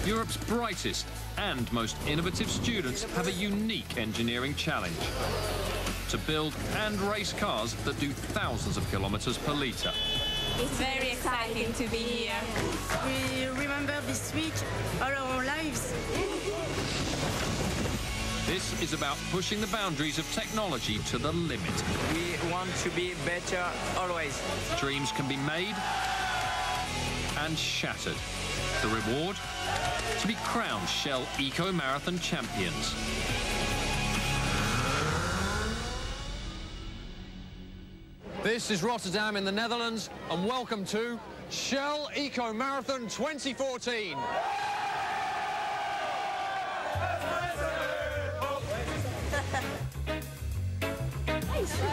Europe's brightest and most innovative students have a unique engineering challenge: to build and race cars that do thousands of kilometers per litre. It's very exciting to be here. We remember this week all our lives. This is about pushing the boundaries of technology to the limit. We want to be better always. Dreams can be made and shattered. The reward? To be crowned Shell Eco Marathon champions. This is Rotterdam in the Netherlands, and welcome to Shell Eco Marathon 2014.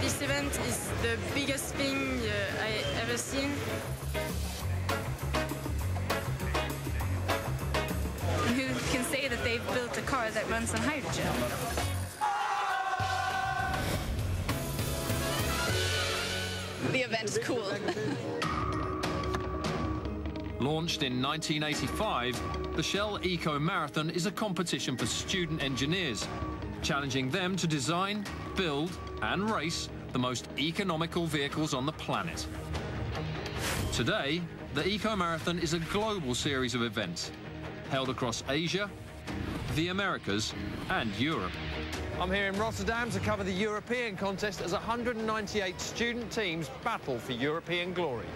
This event is the biggest thing I ever seen. Who can say that they've built a car that runs on hydrogen? The event's cool. Launched in 1985, the Shell Eco Marathon is a competition for student engineers, challenging them to design, build and race the most economical vehicles on the planet. Today, the Eco Marathon is a global series of events held across Asia, the Americas and Europe. I'm here in Rotterdam to cover the European contest as 198 student teams battle for European glory.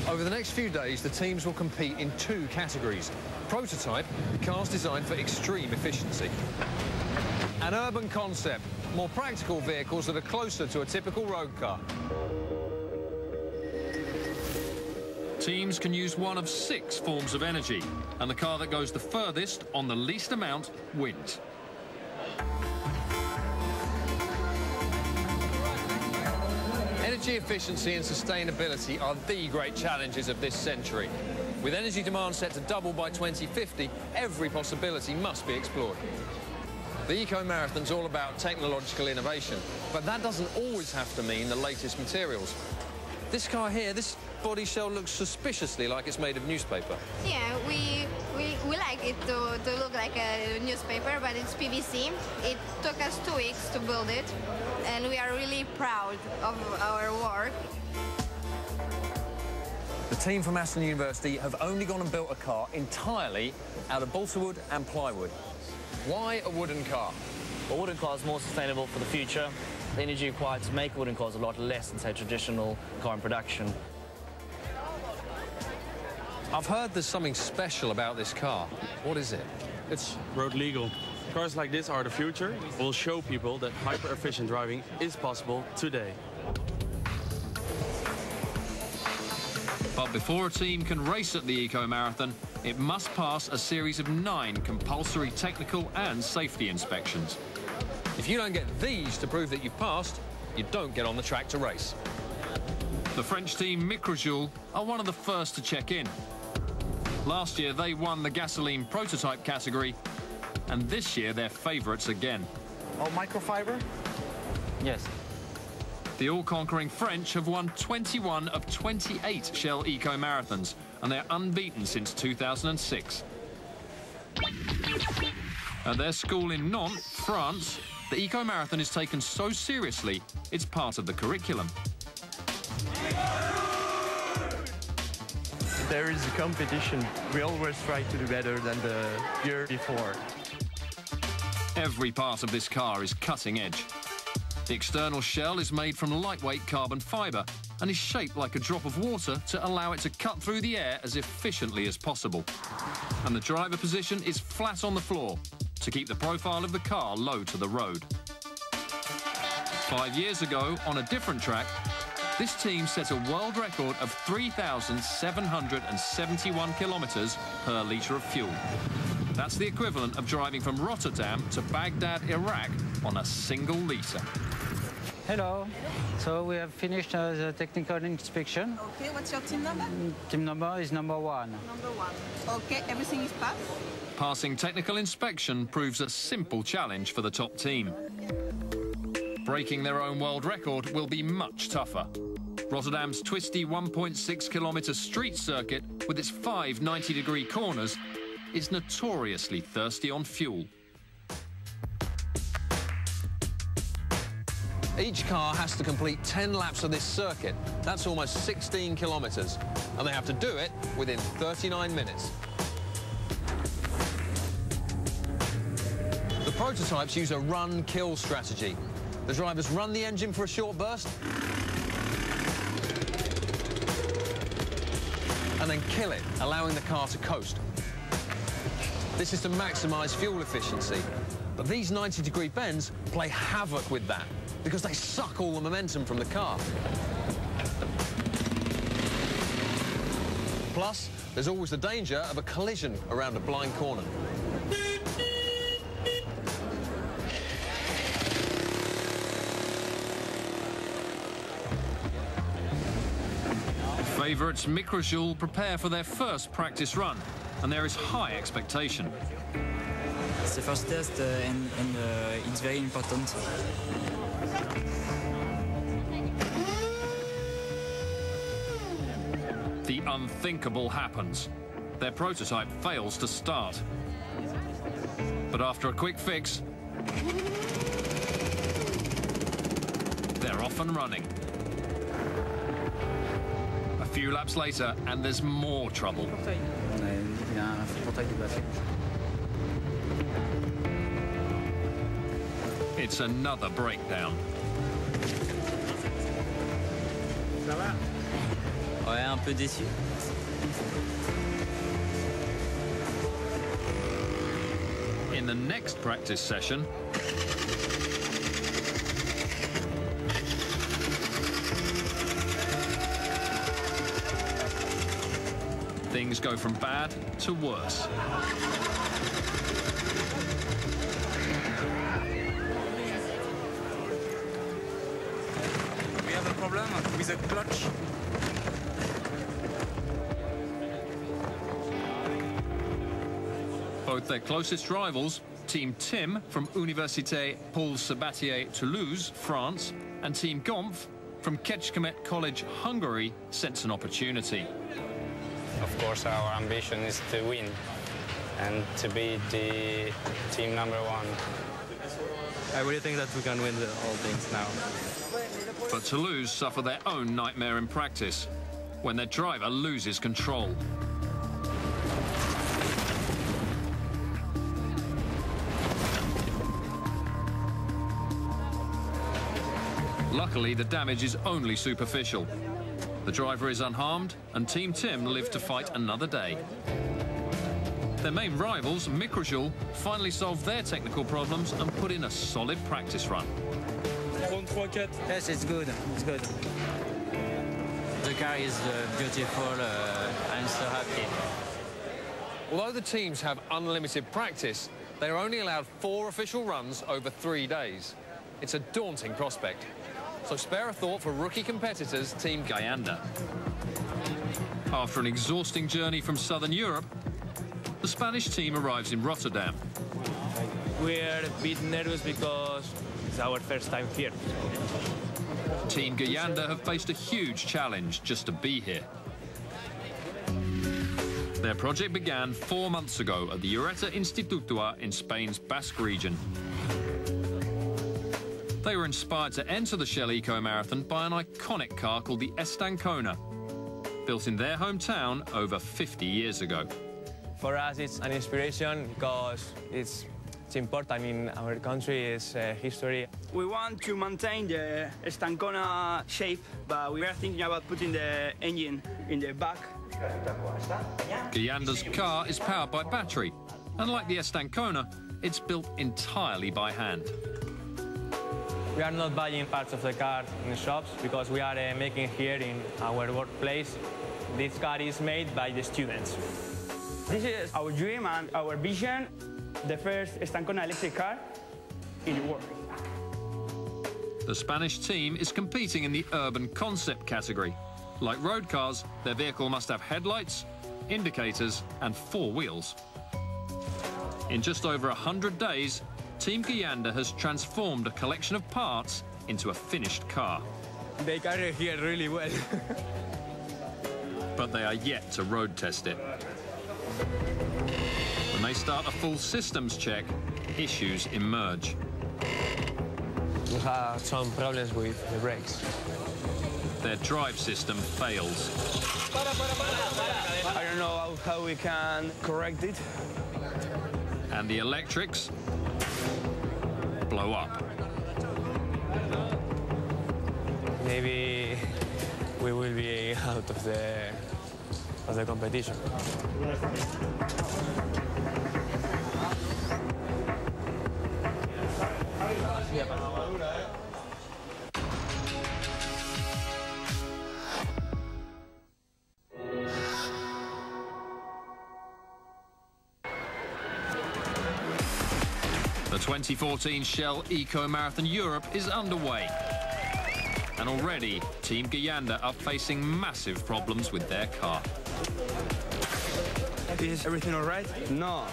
Over the next few days, the teams will compete in two categories: prototype, cars designed for extreme efficiency; an urban concept, more practical vehicles that are closer to a typical road car. Teams can use one of 6 forms of energy, and the car that goes the furthest on the least amount wins. Energy efficiency and sustainability are the great challenges of this century. With energy demand set to double by 2050, every possibility must be explored. The Eco Marathon's all about technological innovation, but that doesn't always have to mean the latest materials. This car here, this body shell looks suspiciously like it's made of newspaper. Yeah, we like it to look like a newspaper, but it's PVC. It took us 2 weeks to build it, and we are really proud of our work. The team from Aston University have only gone and built a car entirely out of balsa wood and plywood. Why a wooden car? A wooden car is more sustainable for the future. The energy required to make a wooden car is a lot less than, say, traditional car in production. I've heard there's something special about this car. What is it? It's road legal. Cars like this are the future. We'll show people that hyper-efficient driving is possible today. But before a team can race at the Eco Marathon, it must pass a series of 9 compulsory technical and safety inspections. If you don't get these to prove that you've passed, you don't get on the track to race. The French team Microjoule are one of the first to check in. Last year, they won the gasoline prototype category, and this year, they're favourites again. Oh, microfiber? Yes. The all-conquering French have won 21 of 28 Shell Eco Marathons, and they're unbeaten since 2006. At their school in Nantes, France, the Eco Marathon is taken so seriously, it's part of the curriculum. There is a competition. We always try to do better than the year before. Every part of this car is cutting edge. The external shell is made from lightweight carbon fibre and is shaped like a drop of water to allow it to cut through the air as efficiently as possible. And the driver position is flat on the floor to keep the profile of the car low to the road. 5 years ago, on a different track, this team set a world record of 3,771 kilometres per litre of fuel. That's the equivalent of driving from Rotterdam to Baghdad, Iraq on a single litre. Hello. So we have finished the technical inspection. Okay, what's your team number? Team number is number 1. Number 1. Okay, everything is passed? Passing technical inspection proves a simple challenge for the top team. Breaking their own world record will be much tougher. Rotterdam's twisty 1.6-kilometre street circuit, with its 5 90-degree corners, is notoriously thirsty on fuel. Each car has to complete 10 laps of this circuit. That's almost 16 kilometres. And they have to do it within 39 minutes. The prototypes use a run-kill strategy. The drivers run the engine for a short burst and then kill it, allowing the car to coast. This is to maximise fuel efficiency. But these 90-degree bends play havoc with that because they suck all the momentum from the car. Plus, there's always the danger of a collision around a blind corner. Favourites Microjoule prepare for their first practice run, and there is high expectation. It's the first test and it's very important. The unthinkable happens. Their prototype fails to start. But after a quick fix, they're off and running. A few laps later, and there's more trouble. It's another breakdown. Ouais, un peu déçu. In the next practice session, things go from bad to worse. We have a problem with the clutch. Both their closest rivals, Team Tim from Université Paul Sabatier Toulouse, France, and Team Gompf from Kecskemét College, Hungary, sense an opportunity. Of course, our ambition is to win and to be the team #1. I really think that we can win all things now. But Toulouse suffer their own nightmare in practice when their driver loses control. Luckily, the damage is only superficial. The driver is unharmed, and Team Tim live to fight another day. Their main rivals, Microjoule, finally solved their technical problems and put in a solid practice run. Yes, it's good. It's good. The car is beautiful. I'm so happy. Although the teams have unlimited practice, they are only allowed 4 official runs over 3 days. It's a daunting prospect. So spare a thought for rookie competitors, Team Guyanda. After an exhausting journey from southern Europe, the Spanish team arrives in Rotterdam. We're a bit nervous because it's our first time here. Team Guyanda have faced a huge challenge just to be here. Their project began 4 months ago at the Ureta Institutua in Spain's Basque region. They were inspired to enter the Shell Eco Marathon by an iconic car called the Estancona, built in their hometown over 50 years ago. For us, it's an inspiration because it's important in our country, it's history. We want to maintain the Estancona shape, but we are thinking about putting the engine in the back. Guyanda's car is powered by battery, and like the Estancona, it's built entirely by hand. We are not buying parts of the car in the shops because we are making here in our workplace. This car is made by the students. This is our dream and our vision, the first Estancona electric car in the world. The Spanish team is competing in the urban concept category. Like road cars, their vehicle must have headlights, indicators, and 4 wheels. In just over 100 days, Team Guyanda has transformed a collection of parts into a finished car. They carry here really well. But they are yet to road test it. When they start a full systems check, issues emerge. We have some problems with the brakes. Their drive system fails. I don't know how we can correct it. And the electrics blow up. Maybe we will be out of the competition. The 2014 Shell Eco Marathon Europe is underway. And already, Team Guyanda are facing massive problems with their car. Is everything all right? No.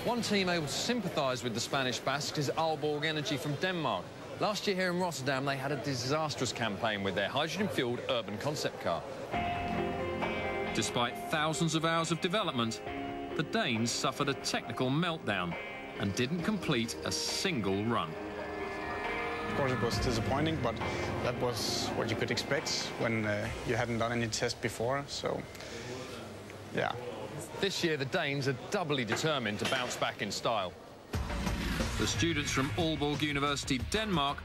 One team able to sympathise with the Spanish Basques is Aalborg Energy from Denmark. Last year here in Rotterdam, they had a disastrous campaign with their hydrogen-fuelled urban concept car. Despite thousands of hours of development, the Danes suffered a technical meltdown and didn't complete a single run. Of course, it was disappointing, but that was what you could expect when you hadn't done any tests before, so yeah. This year, the Danes are doubly determined to bounce back in style. The students from Aalborg University, Denmark,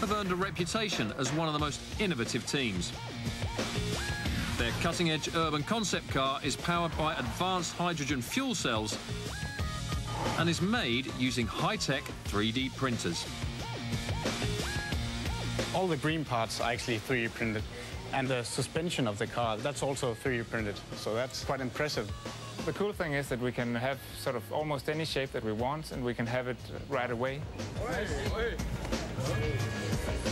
have earned a reputation as one of the most innovative teams. Their cutting-edge urban concept car is powered by advanced hydrogen fuel cells and is made using high-tech 3D printers. All the green parts are actually 3D printed, and the suspension of the car, that's also 3D printed, so that's quite impressive. The cool thing is that we can have sort of almost any shape that we want, and we can have it right away.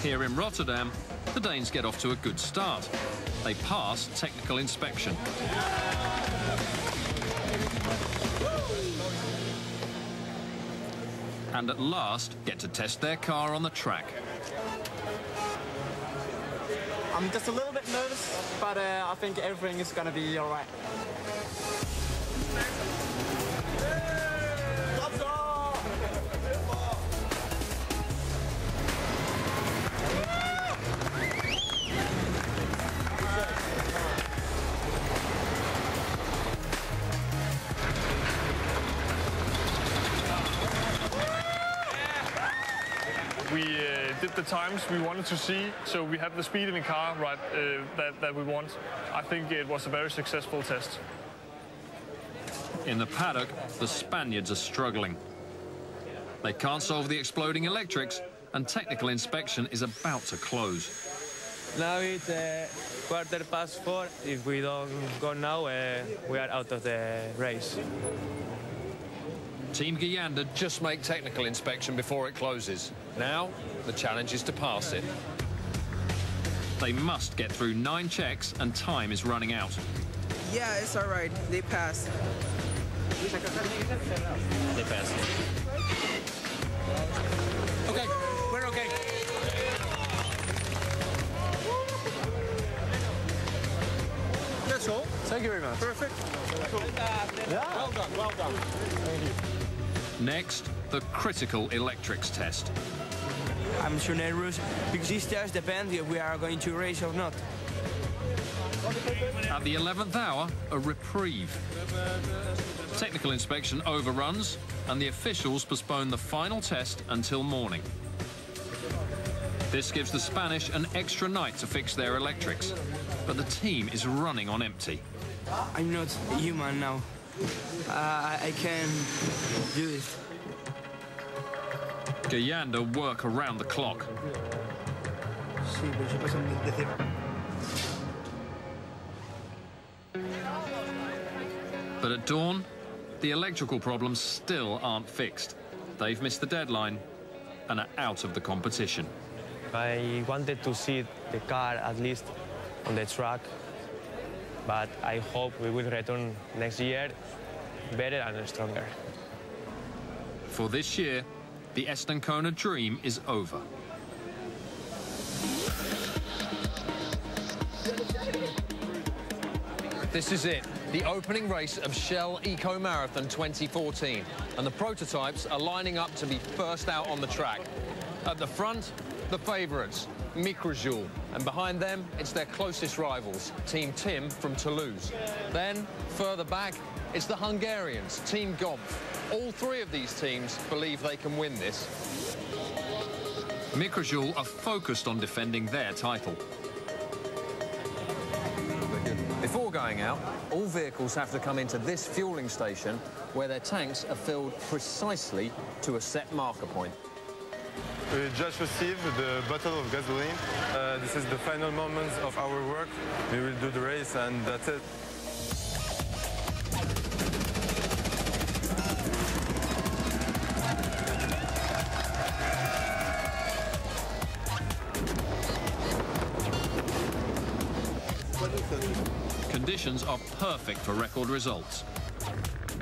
Here in Rotterdam, the Danes get off to a good start. They pass technical inspection. And at last get to test their car on the track. I'm just a little bit nervous, but I think everything is going to be all right. We did the times we wanted to see, so we have the speed in the car right that we want. I think it was a very successful test. In the paddock, the Spaniards are struggling. They can't solve the exploding electrics, and technical inspection is about to close. Now it's 4:15. If we don't go now, we are out of the race. Team Guyanda just make technical inspection before it closes. Now, the challenge is to pass it. They must get through 9 checks and time is running out. Yeah, it's all right. They passed. They passed. Okay, we're okay. That's all. Thank you very much. Perfect. Yeah. Well done, well done. Thank you. Next, the critical electrics test. I'm so nervous because these tests depend if we are going to race or not. At the 11th hour, a reprieve. Technical inspection overruns, and the officials postpone the final test until morning. This gives the Spanish an extra night to fix their electrics, but the team is running on empty. I'm not human now. I can do it. Guyanda work around the clock. But at dawn, the electrical problems still aren't fixed. They've missed the deadline and are out of the competition. I wanted to see the car at least on the track, but I hope we will return next year better and stronger. For this year, the Estancona dream is over. This is it, the opening race of Shell Eco Marathon 2014, and the prototypes are lining up to be first out on the track. At the front, the favourites, Microjoule, and behind them, it's their closest rivals, Team Tim from Toulouse. Then, further back, it's the Hungarians, Team Gompf. All three of these teams believe they can win this. Microjoule are focused on defending their title. Before going out, all vehicles have to come into this fueling station where their tanks are filled precisely to a set marker point. We just received the bottle of gasoline. This is the final moments of our work. We will do the race and that's it. Conditions are perfect for record results.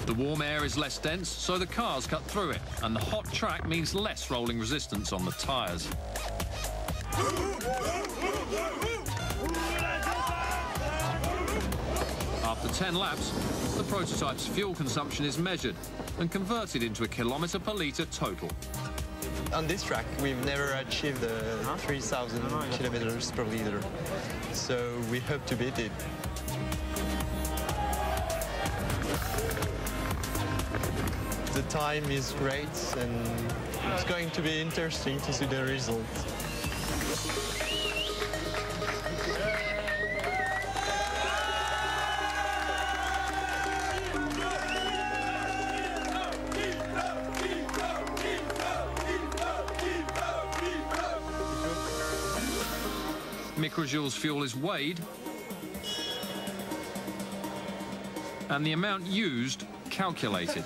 The warm air is less dense, so the cars cut through it, and the hot track means less rolling resistance on the tyres. After 10 laps, the prototype's fuel consumption is measured and converted into a kilometre per litre total. On this track, we've never achieved 3,000 kilometers per liter, so we hope to beat it. The time is great, and it's going to be interesting to see the result. Microjoule's fuel is weighed, and the amount used calculated.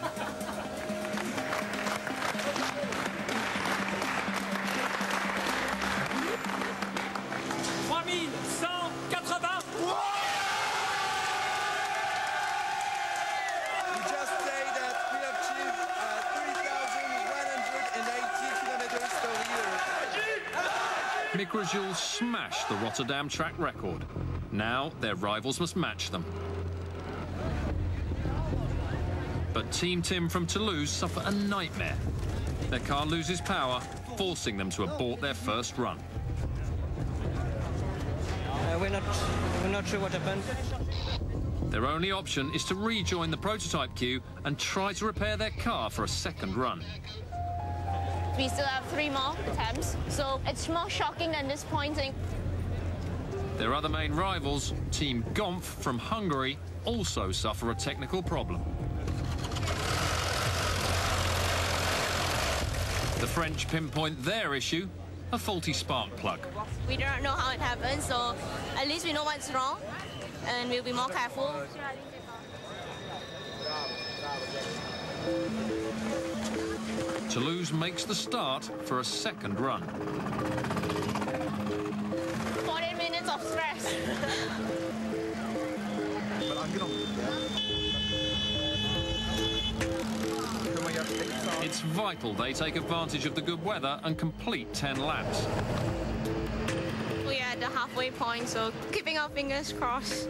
Microjoule smashed the Rotterdam track record. Now their rivals must match them. But Team Tim from Toulouse suffer a nightmare. Their car loses power, forcing them to abort their first run. We're not sure what happened. Their only option is to rejoin the prototype queue and try to repair their car for a second run. We still have 3 more attempts, so it's more shocking than disappointing. Their other main rivals, Team Gompf from Hungary, also suffer a technical problem. The French pinpoint their issue, a faulty spark plug. We don't know how it happened, so at least we know what's wrong, and we'll be more careful. Toulouse makes the start for a second run. 40 minutes of stress. It's vital they take advantage of the good weather and complete 10 laps. We are at the halfway point, so keeping our fingers crossed.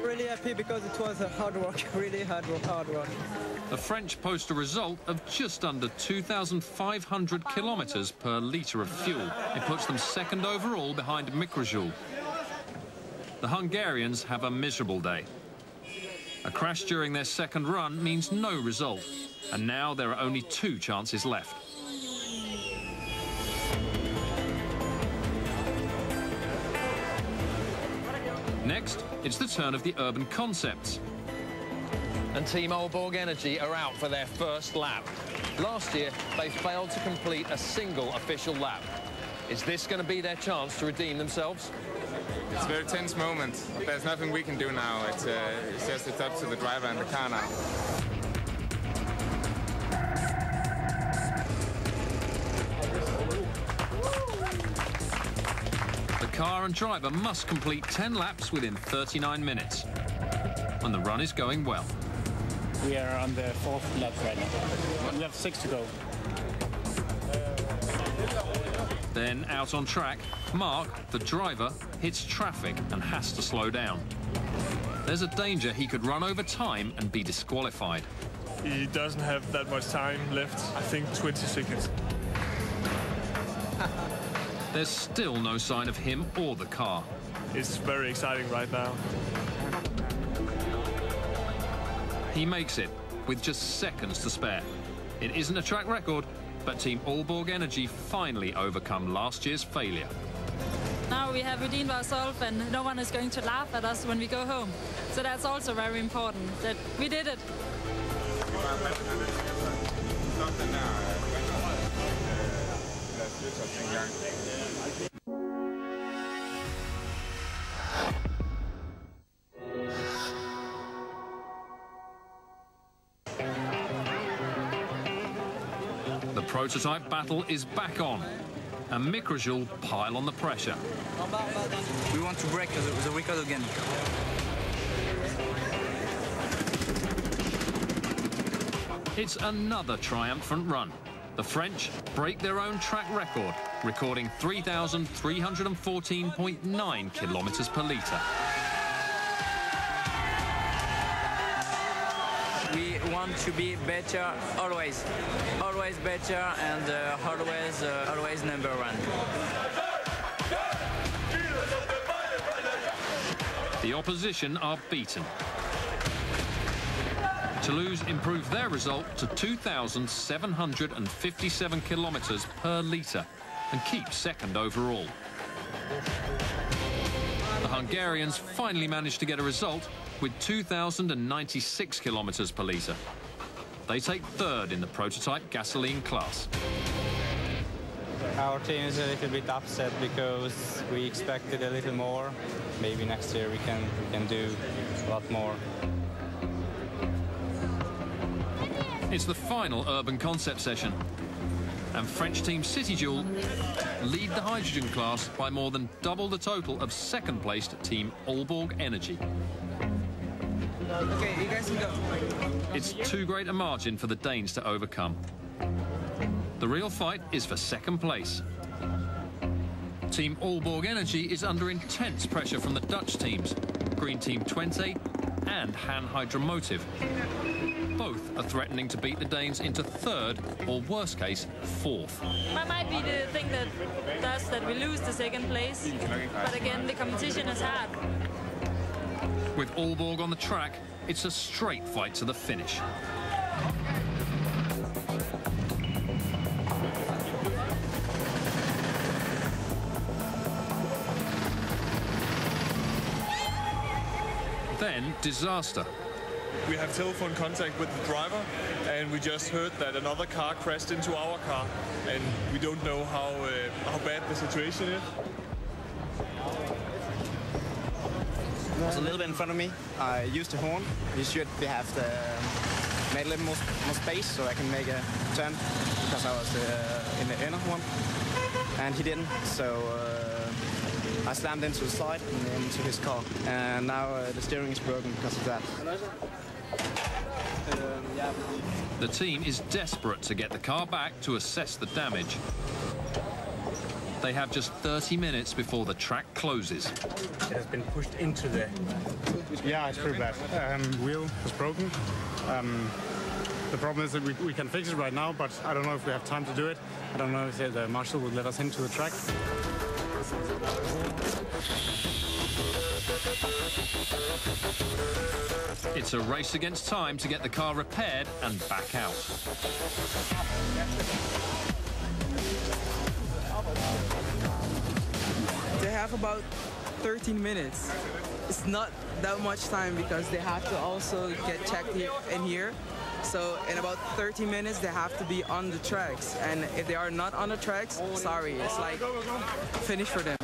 Really happy because it was a hard work, really hard work. The French post a result of just under 2,500 kilometres per litre of fuel. It puts them second overall behind Microjoule. The Hungarians have a miserable day. A crash during their second run means no result, and now there are only 2 chances left. Next, it's the turn of the urban concepts. And Team Aalborg Energy are out for their first lap. Last year, they failed to complete a single official lap. Is this going to be their chance to redeem themselves? It's a very tense moment. There's nothing we can do now. It's up to the driver and the car now. The car and driver must complete 10 laps within 39 minutes. And the run is going well. We are on the 4th lap right now. We have 6 to go. Then out on track, Mark, the driver, hits traffic and has to slow down. There's a danger he could run over time and be disqualified. He doesn't have that much time left, I think 20 seconds. There's still no sign of him or the car. It's very exciting right now. He makes it with just seconds to spare. It isn't a track record, but Team Aalborg Energy finally overcome last year's failure. Now we have redeemed ourselves and no one is going to laugh at us when we go home. So that's also very important, that we did it. The prototype battle is back on, and Mikrojul pile on the pressure. We want to break the record again. It's another triumphant run. The French break their own track record, recording 3,314.9 kilometers per litre. We want to be better always. Always better and always number one. The opposition are beaten. Toulouse improved their result to 2,757 kilometres per litre and keep second overall. The Hungarians finally managed to get a result with 2,096 kilometres per litre. They take third in the prototype gasoline class. Our team is a little bit upset because we expected a little more. Maybe next year we can do a lot more. It's the final urban concept session, and French team Cityjoule lead the hydrogen class by more than double the total of second-placed team Aalborg Energy. Okay, you guys can go. It's too great a margin for the Danes to overcome. The real fight is for second place. Team Aalborg Energy is under intense pressure from the Dutch teams, Green Team 20 and Han Hydromotive. Both are threatening to beat the Danes into third, or worst case, fourth. That might be the thing that does that we lose the second place. But again, the competition is hard. With Aalborg on the track, it's a straight fight to the finish. Then, disaster. We have telephone contact with the driver, and we just heard that another car crashed into our car, and we don't know how bad the situation is. It was a little bit in front of me. I used the horn. He should have made a little more space so I can make a turn because I was in the inner one, and he didn't. So I slammed into the side and into his car, and now the steering is broken because of that. The team is desperate to get the car back to assess the damage. They have just 30 minutes before the track closes. It has been pushed into the... Yeah, it's pretty bad. Wheel is broken. The problem is that we can fix it right now, but I don't know if we have time to do it. I don't know if the marshal will let us into the track. It's a race against time to get the car repaired and back out. They have about 13 minutes. It's not that much time because they have to also get checked here and here. So in about 30 minutes, they have to be on the tracks. And if they are not on the tracks, sorry, it's like finish for them.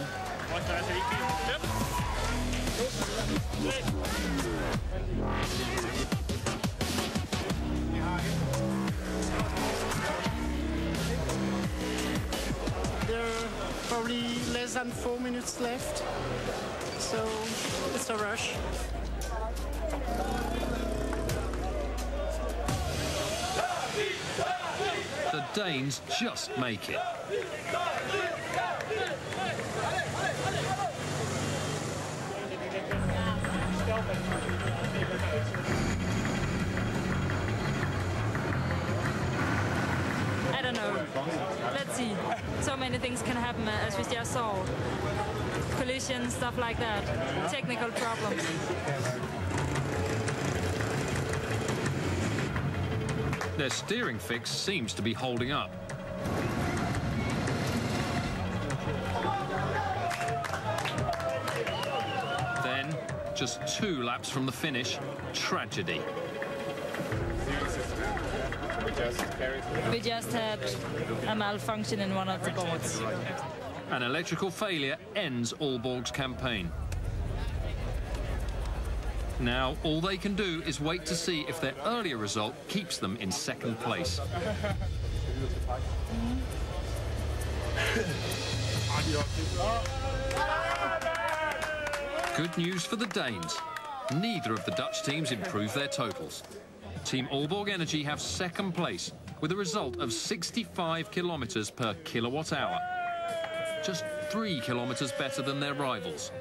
They're probably less less than 4 minutes left, so it's a rush. The Danes just make it. I don't know. Let's see. So many things can happen, as we just saw. Collisions, stuff like that. Technical problems. Their steering fix seems to be holding up. Then, just 2 laps from the finish, tragedy. We just had a malfunction in one of the boards. An electrical failure ends Aalborg's campaign. Now, all they can do is wait to see if their earlier result keeps them in 2nd place. Good news for the Danes. Neither of the Dutch teams improved their totals. Team Aalborg Energy have 2nd place with a result of 65 kilometres per kilowatt hour. Just 3 kilometres better than their rivals.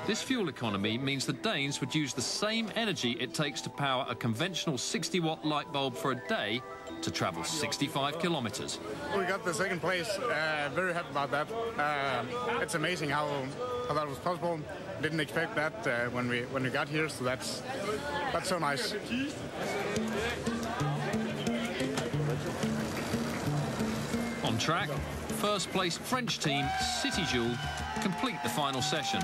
This fuel economy means the Danes would use the same energy it takes to power a conventional 60-watt light bulb for a day to travel 65 kilometres. We got the 2nd place. Very happy about that. It's amazing how that was possible. Didn't expect that when we got here, so that's so nice. On track, 1st place French team City Joule complete the final session.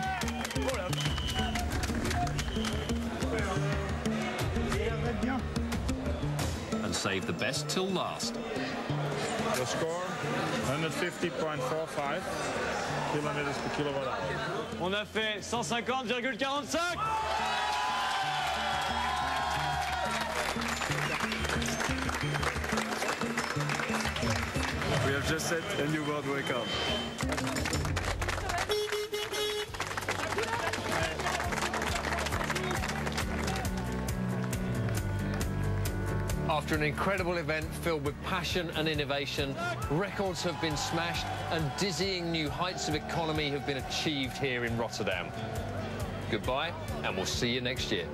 And save the best till last. The score 150.45 kilometers per kilowatt hour. On a fait 150,45. We have just set a new world record. After an incredible event filled with passion and innovation, records have been smashed and dizzying new heights of economy have been achieved here in Rotterdam. Goodbye, and we'll see you next year.